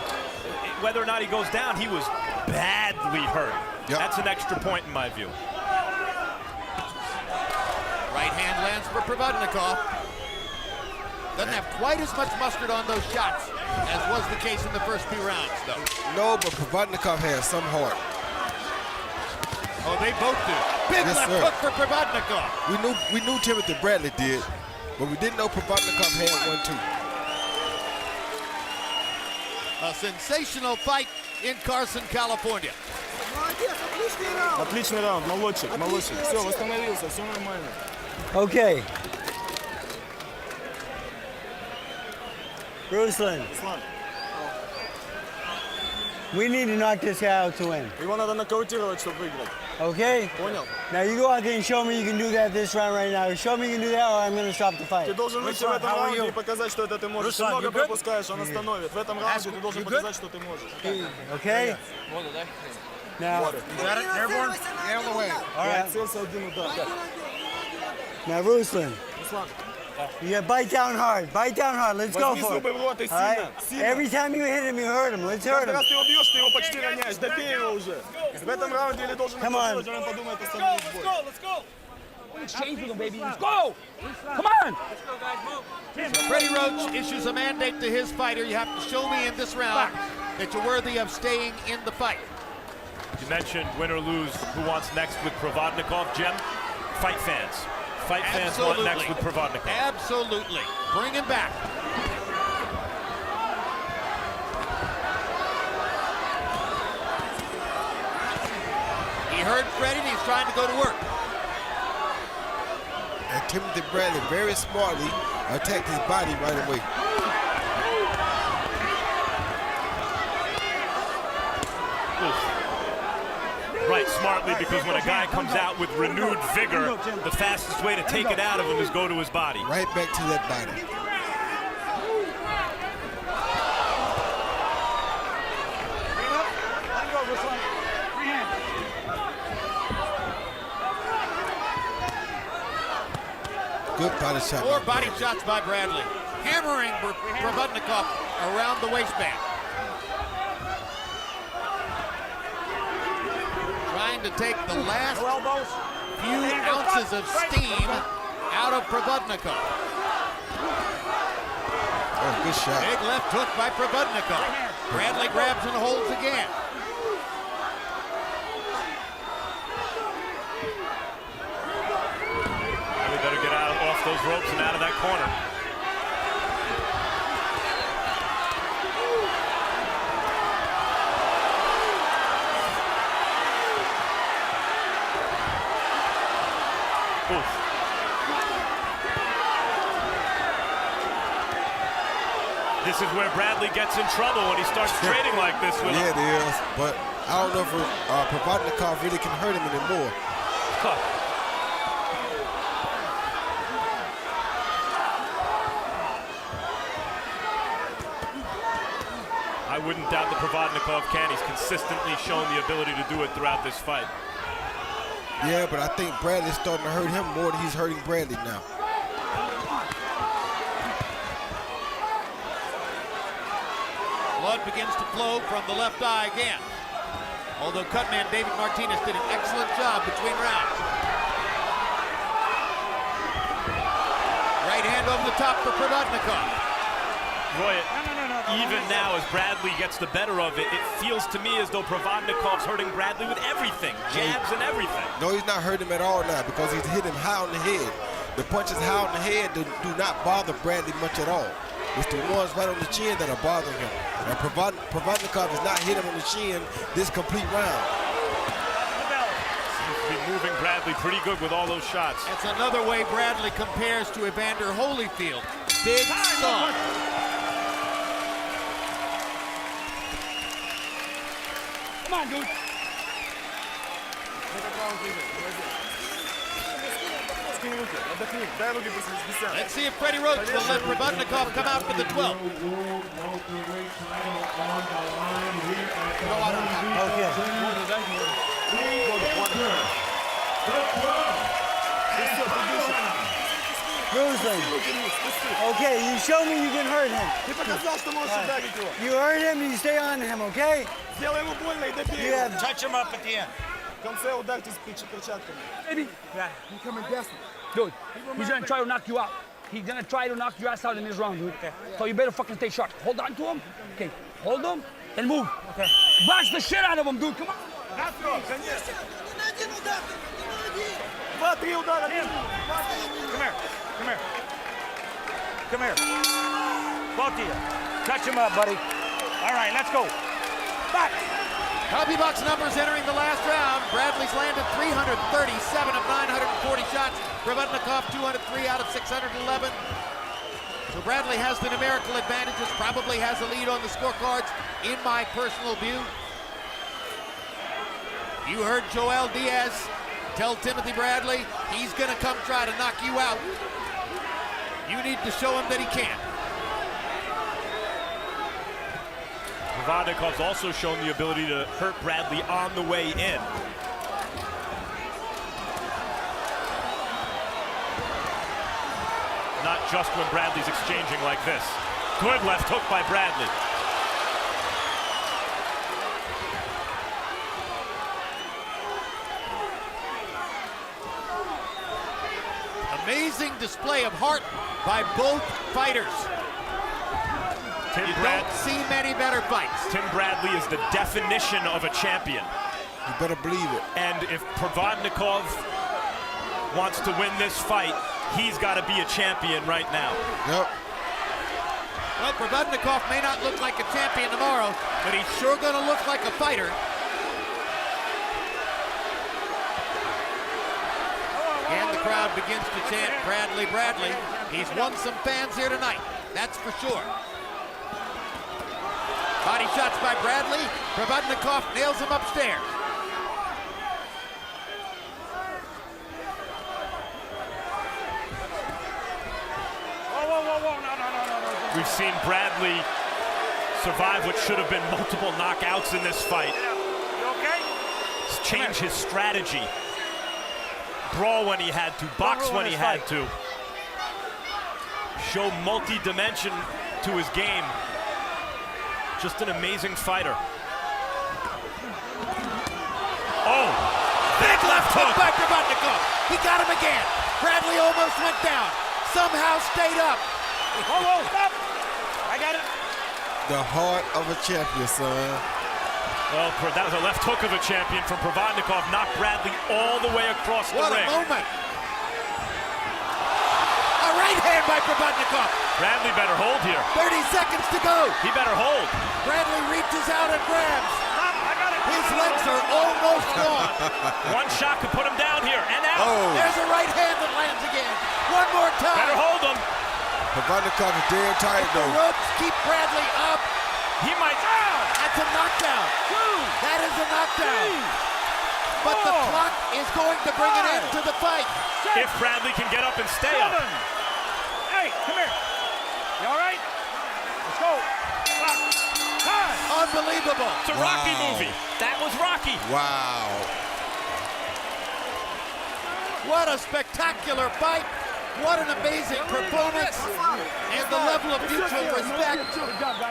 Whether or not he goes down, he was badly hurt. Yep. That's an extra point in my view. Right hand lands for Provodnikov. Doesn't have quite as much mustard on those shots as was the case in the first few rounds, though. No, but Provodnikov has some heart. Oh, they both do. Big left hook for Provodnikov. We knew Timothy Bradley did, but we didn't know Provodnikov had one too. A sensational fight in Carson, California. Отличный раунд, молодчик. Все, восстановился, все нормально. Okay. Ruslan. We need to knock this guy out to win. Его надо нокаутировать, чтобы выиграть. Okay? Понял? Now you go out there and show me you can do that this round right now. Show me you can do that or I'm going to stop the fight. Ты должен выйти в этом раунде и показать, что это ты можешь. Ты много пропускаешь, он остановит. В этом раунде ты должен показать, что ты можешь. Okay? Now, You got it? Airborne? Get out of the way. all right. Целься один удар. Now, Ruslan, Руслан, you bite down hard. Bite down hard. Let's go возьми for it. зубы в рот и All right? сильно. Every time you hit him, you hurt him. Let's hurt Каждый раз him. ты его бьешь, ты его почти роняешь. Добей его уже. В этом раунде или должен нокаутировать, он подумает, остановить бой. Let's go. Exchange with him, baby. Let's go. Come on. Freddie Roach issues a mandate to his fighter. You have to show me in this round that you're worthy of staying in the fight. You mentioned win or lose, who wants next with Provodnikov, Jim? Fight fans. Fight fans want next with Provodnikov. Absolutely. Bring him back. He heard Freddie and he's trying to go to work. And Timothy Bradley very smartly attacked his body right away. Right, smartly, because when a guy comes out with renewed vigor, the fastest way to take it out of him is go to his body. Right back to that body. Good body shot. Four body shots by Bradley. Hammering Provodnikov around the waistband. Trying to take the last few ounces of steam out of Provodnikov. Oh, good shot. Big left hook by Provodnikov. Bradley grabs and holds again. those ropes and out of that corner. Oof. This is where Bradley gets in trouble when he starts trading like this with him. Yeah, it is. But I don't know if Provodnikov really can hurt him anymore. Huh. I wouldn't doubt that Provodnikov can. He's consistently shown the ability to do it throughout this fight. Yeah, but I think Bradley's starting to hurt him more than he's hurting Bradley now. Blood begins to flow from the left eye again. Although cutman David Martinez did an excellent job between rounds. Right hand over the top for Provodnikov. Roy, even now as Bradley gets the better of it, it feels to me as though Provodnikov's hurting Bradley with everything, jabs and everything. No, he's not hurting him at all now because he's hit him high on the head. The punches high on the head do not bother Bradley much at all. It's the ones right on the chin that are bothering him. And Provodnikov has not hit him on the chin this complete round. Seems to be moving Bradley pretty good with all those shots. That's another way Bradley compares to Evander Holyfield. Big stuff. Come on, dude. Let's see if Freddie Roach will let Provodnikov come out for the 12th. Ruslan. Okay, you show me you can hurt him. You hurt him, you stay on him, okay? You have Touch him up at the end. Baby. Yeah. He coming desperate. Dude, he's gonna try to knock you out. He's gonna try to knock your ass out in this round, dude. Okay. So you better fucking stay sharp. Hold on to him. Okay. Hold him and move. Okay. Box the shit out of him, dude. Come on. Come here. Come here. Come here. Both of you. Touch him up, buddy. All right, let's go. Back. Copy box numbers entering the last round. Bradley's landed 337 of 940 shots. Provodnikov 203 out of 611. So Bradley has the numerical advantages, probably has a lead on the scorecards, in my personal view. You heard Joel Diaz tell Timothy Bradley he's gonna come try to knock you out. You need to show him that he can. Provodnikov's also shown the ability to hurt Bradley on the way in. Not just when Bradley's exchanging like this. Good left hook by Bradley. Amazing display of heart by both fighters. You don't see many better fights. Tim Bradley is the definition of a champion. You better believe it. And if Provodnikov wants to win this fight, he's got to be a champion right now. Yep. Well, Provodnikov may not look like a champion tomorrow, but he's sure going to look like a fighter. And the crowd begins to chant Bradley, Bradley. He's won some fans here tonight, that's for sure. Body shots by Bradley. Provodnikov nails him upstairs. No. We've seen Bradley survive what should have been multiple knockouts in this fight. You okay? Change his strategy. Brawl when he had to, box when he had to. Show multi-dimension to his game. Just an amazing fighter. Oh, big left hook by Provodnikov. He got him again. Bradley almost went down. Somehow stayed up. Whoa, stop. I got it. The heart of a champion, son. Well, that was a left hook of a champion from Provodnikov. Knocked Bradley all the way across the ring. What a moment. A right hand by Provodnikov. Bradley better hold here. 30 seconds to go. He better hold. Bradley reaches out and grabs. His legs are almost gone. One shot could put him down here and out. Oh. There's a right hand that lands again. One more time. Better hold him. Provodnikov is damn tired The though. ropes keep Bradley up. He might. That's a knockdown. That is a knockdown. But the clock is going to bring an end to the fight. If Bradley can get up and stay up. Hey, come here. You all right? Let's go. Time. Unbelievable. It's a Rocky movie. That was Rocky. Wow. What a spectacular fight. What an amazing performance. And the level of mutual respect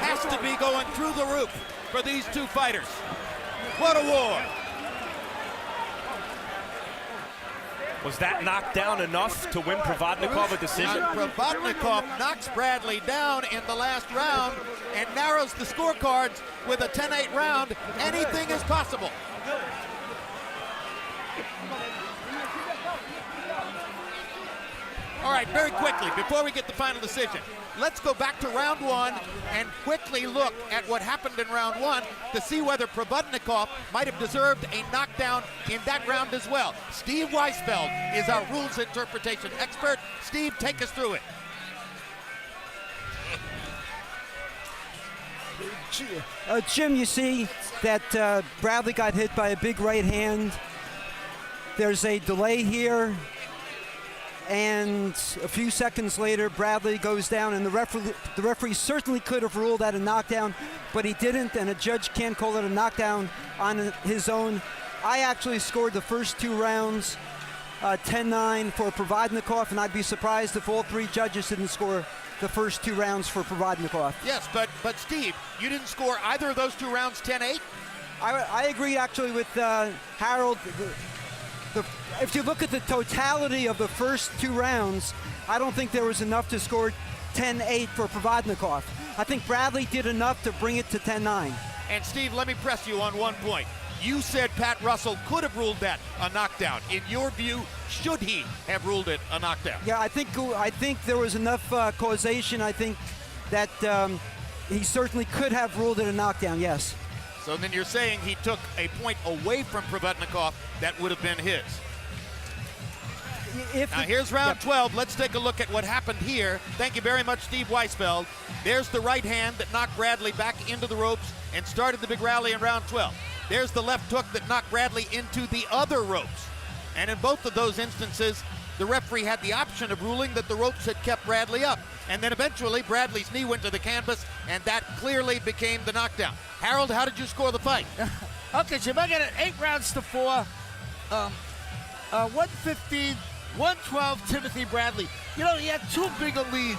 has to be going through the roof for these two fighters. What a war. Was that knockdown enough to win Provodnikov a decision? Provodnikov knocks Bradley down in the last round and narrows the scorecards with a 10-8 round. Anything is possible. All right, very quickly, before we get the final decision, let's go back to round one and quickly look at what happened in round one to see whether Provodnikov might have deserved a knockdown in that round as well. Steve Weisfeld is our rules interpretation expert. Steve, take us through it. Jim, you see that Bradley got hit by a big right hand. There's a delay here. And a few seconds later, Bradley goes down, and the referee certainly could have ruled that a knockdown, but he didn't, and a judge can't call it a knockdown on his own. I actually scored the first two rounds 10-9 for Provodnikov, and I'd be surprised if all three judges didn't score the first two rounds for Provodnikov. Yes, but Steve, you didn't score either of those two rounds 10-8? I agree actually with Harold. If you look at the totality of the first two rounds, I don't think there was enough to score 10-8 for Provodnikov. I think Bradley did enough to bring it to 10-9. And Steve, let me press you on one point. You said Pat Russell could have ruled that a knockdown. In your view, should he have ruled it a knockdown? Yeah, I think there was enough causation. I think that he certainly could have ruled it a knockdown, yes. So then you're saying he took a point away from Provodnikov that would have been his. Now here's round 12. Let's take a look at what happened here. Thank you very much, Steve Weisfeld. There's the right hand that knocked Bradley back into the ropes and started the big rally in round 12. There's the left hook that knocked Bradley into the other ropes. And in both of those instances, the referee had the option of ruling that the ropes had kept Bradley up. And then eventually Bradley's knee went to the canvas, and that clearly became the knockdown. Harold, how did you score the fight? Okay, Jim, I got it 8 rounds to 4. 115, 112, Timothy Bradley. You know, he had too big a lead.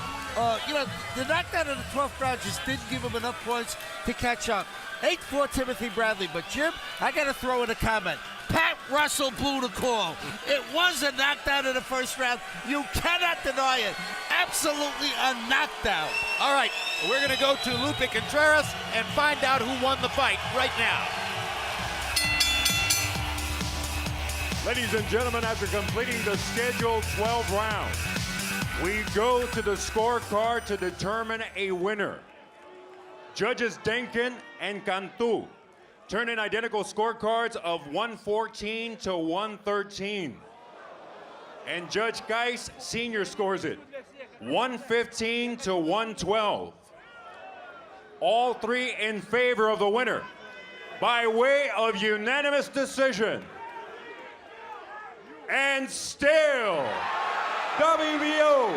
The knockdown in the 12th round just didn't give him enough points to catch up. 8-4 Timothy Bradley. But, Jim, I got to throw in a comment. Pat Russell blew the call. It was a knockdown in the first round. You cannot deny it. Absolutely a knockdown. All right, we're going to go to Lupe Contreras and find out who won the fight right now. Ladies and gentlemen, after completing the scheduled 12 rounds, we go to the scorecard to determine a winner. Judges Denkin and Cantu turn in identical scorecards of 114 to 113. And Judge Geis Sr. scores it 115 to 112. All three in favor of the winner by way of unanimous decision. And still, WBO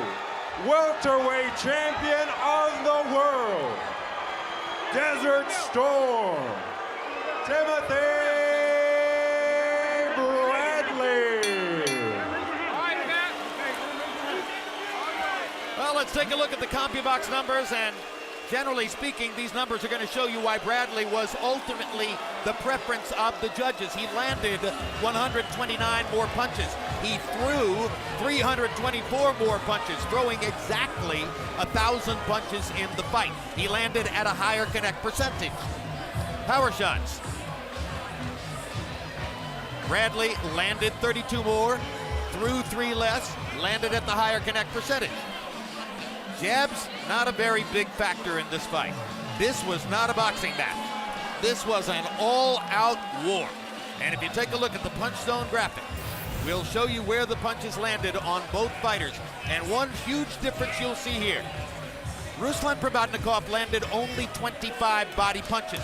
welterweight champion of the world, Desert Storm, Timothy Bradley. Well, let's take a look at the CompuBox numbers, and generally speaking, these numbers are going to show you why Bradley was ultimately the preference of the judges. He landed 129 more punches. He threw 324 more punches, throwing exactly 1,000 punches in the fight. He landed at a higher connect percentage. Power shots. Bradley landed 32 more, threw 3 less, landed at the higher connect percentage. Jabs, not a very big factor in this fight. This was not a boxing match. This was an all-out war. And if you take a look at the punch zone graphic, we'll show you where the punches landed on both fighters. And one huge difference you'll see here. Ruslan Provodnikov landed only 25 body punches.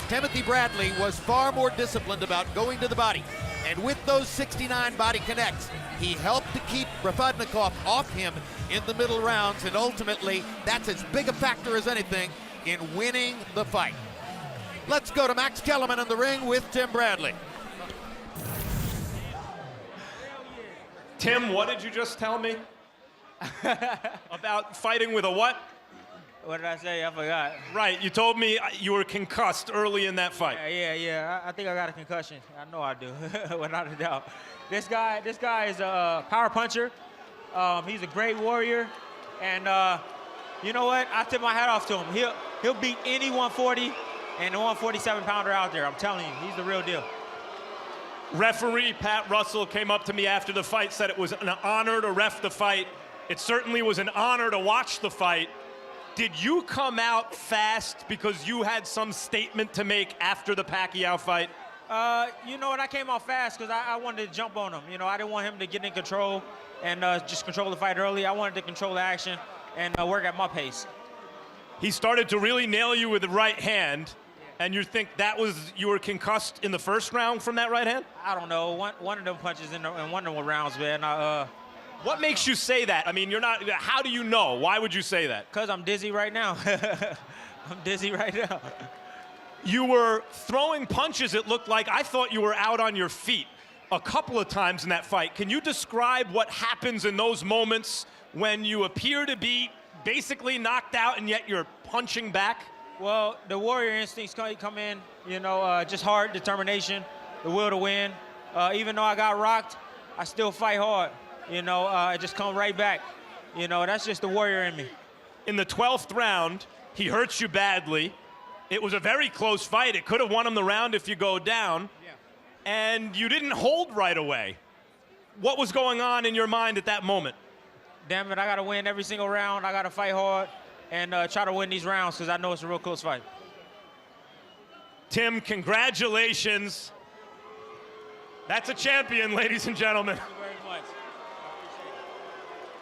Timothy Bradley was far more disciplined about going to the body. And with those 69 body connects, he helped to keep Provodnikov off him in the middle rounds, and ultimately, that's as big a factor as anything in winning the fight. Let's go to Max Kellerman in the ring with Tim Bradley. Tim, what did you just tell me? About fighting with a what? What did I say? I forgot. Right, you told me you were concussed early in that fight. Yeah. I think I got a concussion. I know I do, without a doubt. This guy is a power puncher. He's a great warrior, and you know what? I tip my hat off to him. He'll beat any 140 and the 147-pounder out there. I'm telling you, he's the real deal. Referee Pat Russell came up to me after the fight, said it was an honor to ref the fight. It certainly was an honor to watch the fight. Did you come out fast because you had some statement to make after the Pacquiao fight? You know what? I came out fast because I wanted to jump on him. You know, I didn't want him to get in control and just control the fight early. I wanted to control the action and work at my pace. He started to really nail you with the right hand, and you think that was, you were concussed in the first round from that right hand? I don't know. One of them punches in one of them rounds, man. What makes you say that? I mean, you're not, how do you know? Why would you say that? Because I'm dizzy right now. I'm dizzy right now. You were throwing punches, it looked like. I thought you were out on your feet a couple of times in that fight. Can you describe what happens in those moments when you appear to be basically knocked out and yet you're punching back? Well, the warrior instincts come in, you know, just hard determination, the will to win. Even though I got rocked, I still fight hard. You know, it just come right back. You know, that's just the warrior in me. In the 12th round, he hurts you badly. It was a very close fight. It could have won him the round if you go down. Yeah. And you didn't hold right away. What was going on in your mind at that moment? Damn it, I got to win every single round. I got to fight hard and try to win these rounds because I know it's a real close fight. Tim, congratulations. That's a champion, ladies and gentlemen. Thank you very much.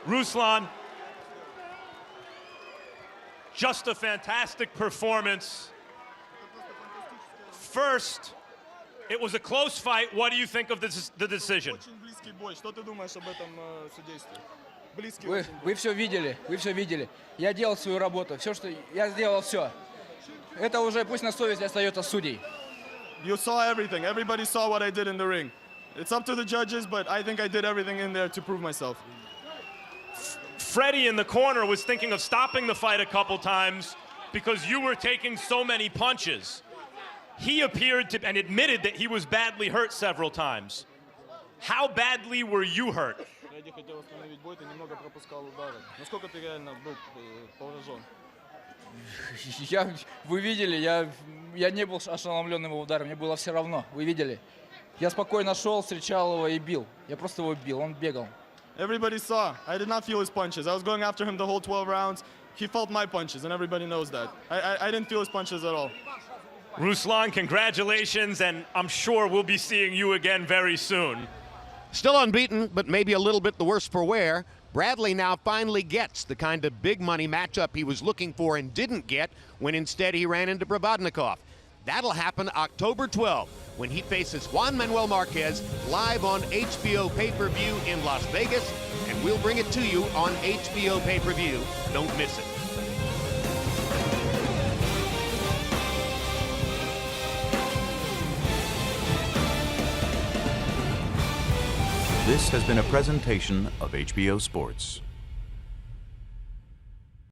Ruslan, just a fantastic performance. First, it was a close fight. What do you think of the decision? Вы все видели. Я делал свою работу. Я сделал все. Это уже пусть на совести остается судей. You saw everything. Everybody saw what I did in the ring. It's up to the judges, but I think I did everything in there to prove myself. Freddie in the corner was thinking of stopping the fight a couple times because you were taking so many punches. He appeared to and admitted that he was badly hurt several times. How badly were you hurt? Вы видели, я не был ошеломлен его ударом, мне было все равно, вы видели. Я спокойно шел, встречал его и бил. Я просто его бил, он бегал. Everybody saw. I did not feel his punches. I was going after him the whole 12 rounds. He felt my punches, and everybody knows that. I didn't feel his punches at all. Ruslan, congratulations, and I'm sure we'll be seeing you again very soon. Still unbeaten, but maybe a little bit the worse for wear. Bradley now finally gets the kind of big money matchup he was looking for and didn't get when instead he ran into Provodnikov. That'll happen October 12th when he faces Juan Manuel Marquez live on HBO pay-per-view in Las Vegas, and we'll bring it to you on HBO pay-per-view. Don't miss it. This has been a presentation of HBO Sports.